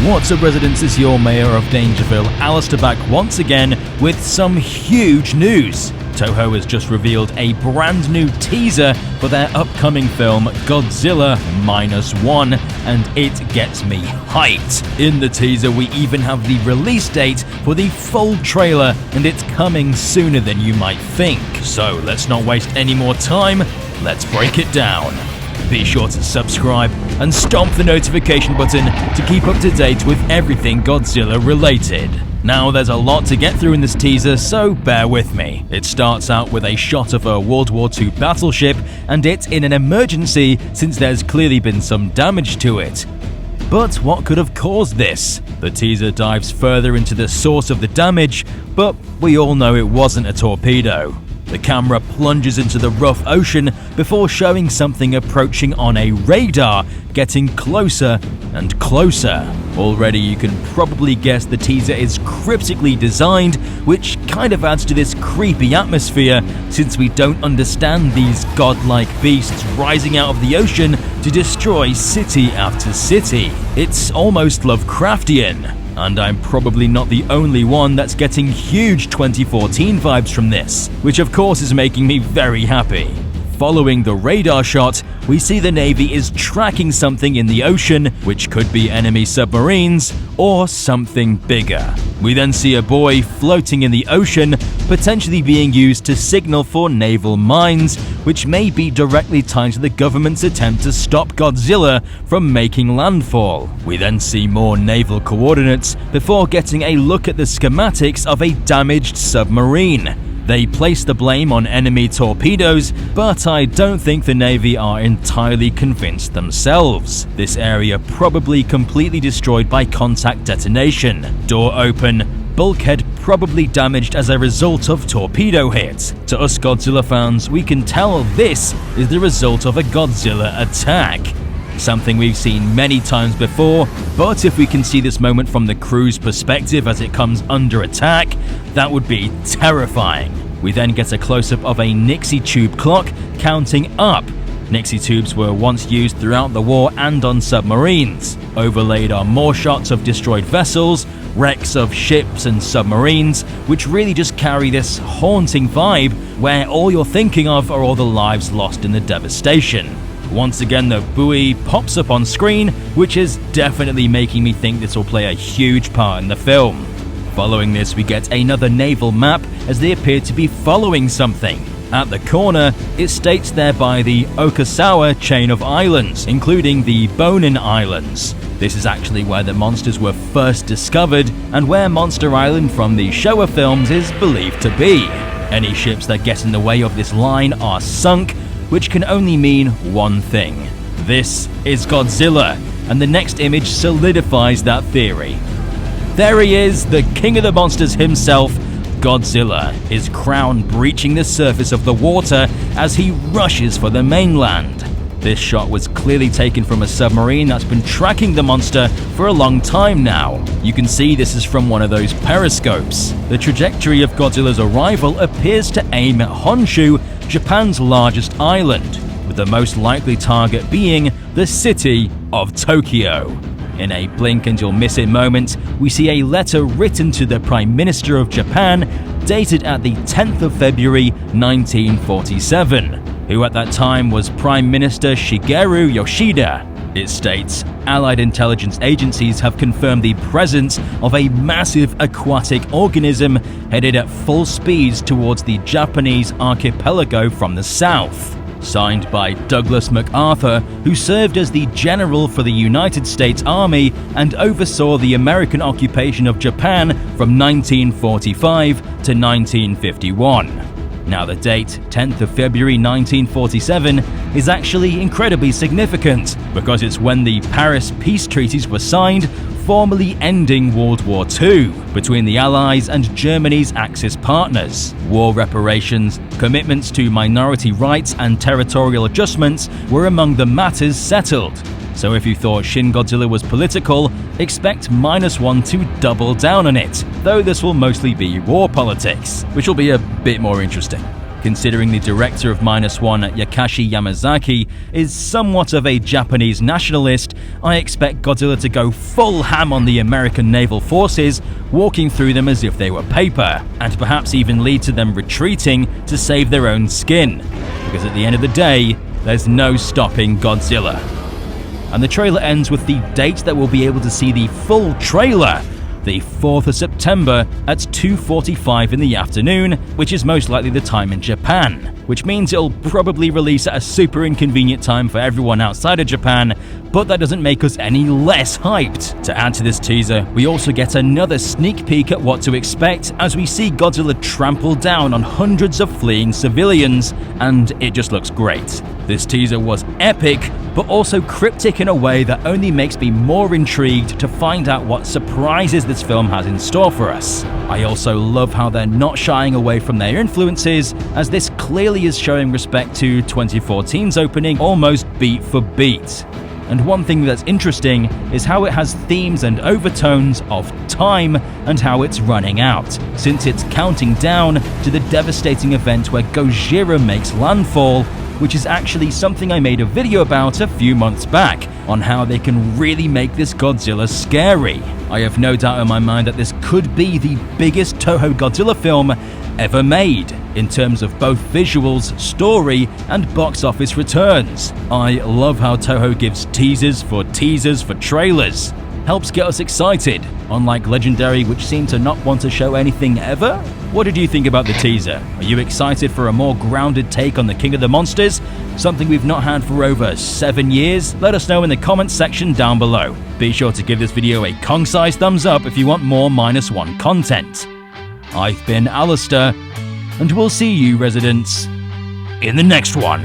What's up, residents? It's your Mayor of Dangerville, Alistair, back once again with some huge news. Toho has just revealed a brand new teaser for their upcoming film Godzilla Minus One, and it gets me hyped. In the teaser, we even have the release date for the full trailer, and it's coming sooner than you might think. So let's not waste any more time, let's break it down. Be sure to subscribe and stomp the notification button to keep up to date with everything Godzilla related. Now, there's a lot to get through in this teaser, so bear with me. It starts out with a shot of a World War II battleship, and it's in an emergency since there's clearly been some damage to it. But what could have caused this? The teaser dives further into the source of the damage, but we all know it wasn't a torpedo. The camera plunges into the rough ocean before showing something approaching on a radar, getting closer and closer. Already you can probably guess the teaser is cryptically designed, which kind of adds to this creepy atmosphere since we don't understand these godlike beasts rising out of the ocean to destroy city after city. It's almost Lovecraftian. And I'm probably not the only one that's getting huge 2014 vibes from this, which of course is making me very happy. Following the radar shot, we see the Navy is tracking something in the ocean, which could be enemy submarines or something bigger. We then see a buoy floating in the ocean, potentially being used to signal for naval mines, which may be directly tied to the government's attempt to stop Godzilla from making landfall. We then see more naval coordinates before getting a look at the schematics of a damaged submarine. They place the blame on enemy torpedoes, but I don't think the Navy are entirely convinced themselves. This area probably completely destroyed by contact detonation. Door open, bulkhead probably damaged as a result of torpedo hit. To us Godzilla fans, we can tell this is the result of a Godzilla attack. Something we've seen many times before, but if we can see this moment from the crew's perspective as it comes under attack, that would be terrifying. We then get a close-up of a Nixie tube clock counting up. Nixie tubes were once used throughout the war and on submarines. Overlaid are more shots of destroyed vessels, wrecks of ships and submarines, which really just carry this haunting vibe where all you're thinking of are all the lives lost in the devastation. Once again, the buoy pops up on screen, which is definitely making me think this will play a huge part in the film. Following this, we get another naval map as they appear to be following something. At the corner, it states there by the Okasawa chain of islands, including the Bonin Islands. This is actually where the monsters were first discovered and where Monster Island from the Showa films is believed to be. Any ships that get in the way of this line are sunk, which can only mean one thing. This is Godzilla, and the next image solidifies that theory. There he is, the king of the monsters himself, Godzilla, his crown breaching the surface of the water as he rushes for the mainland. This shot was clearly taken from a submarine that's been tracking the monster for a long time now. You can see this is from one of those periscopes. The trajectory of Godzilla's arrival appears to aim at Honshu, Japan's largest island, with the most likely target being the city of Tokyo. In a blink and you'll miss it moment, we see a letter written to the Prime Minister of Japan, dated at the 10th of February 1947, who at that time was Prime Minister Shigeru Yoshida. It states, Allied intelligence agencies have confirmed the presence of a massive aquatic organism headed at full speeds towards the Japanese archipelago from the south. Signed by Douglas MacArthur, who served as the general for the United States Army and oversaw the American occupation of Japan from 1945 to 1951. Now the date, 10th of February 1947, is actually incredibly significant because it's when the Paris peace treaties were signed, formally ending World War II between the Allies and Germany's Axis partners. War reparations, commitments to minority rights and territorial adjustments were among the matters settled. So if you thought Shin Godzilla was political, expect Minus One to double down on it, though this will mostly be war politics, which will be a bit more interesting. Considering the director of Minus One, Yakashi Yamazaki, is somewhat of a Japanese nationalist, I expect Godzilla to go full ham on the American naval forces, walking through them as if they were paper, and perhaps even lead to them retreating to save their own skin. Because at the end of the day, there's no stopping Godzilla. And the trailer ends with the date that we'll be able to see the full trailer, the 4th of September at 2:45 in the afternoon, which is most likely the time in Japan, which means it'll probably release at a super inconvenient time for everyone outside of Japan, but that doesn't make us any less hyped. To add to this teaser, we also get another sneak peek at what to expect as we see Godzilla trample down on hundreds of fleeing civilians, and it just looks great. This teaser was epic, but also cryptic in a way that only makes me more intrigued to find out what surprises this film has in store for us. I also love how they're not shying away from their influences, as this clearly is showing respect to 2014's opening almost beat for beat. And one thing that's interesting is how it has themes and overtones of time and how it's running out, since it's counting down to the devastating event where Gojira makes landfall, which is actually something I made a video about a few months back, on how they can really make this Godzilla scary. I have no doubt in my mind that this could be the biggest Toho Godzilla film ever made, in terms of both visuals, story, and box office returns. I love how Toho gives teasers for trailers. Helps get us excited, unlike Legendary, which seemed to not want to show anything ever. What did you think about the teaser? Are you excited for a more grounded take on the King of the Monsters? Something we've not had for over 7 years? Let us know in the comments section down below. Be sure to give this video a Kong-sized thumbs up if you want more Minus One content. I've been Alistair, and we'll see you, residents, in the next one.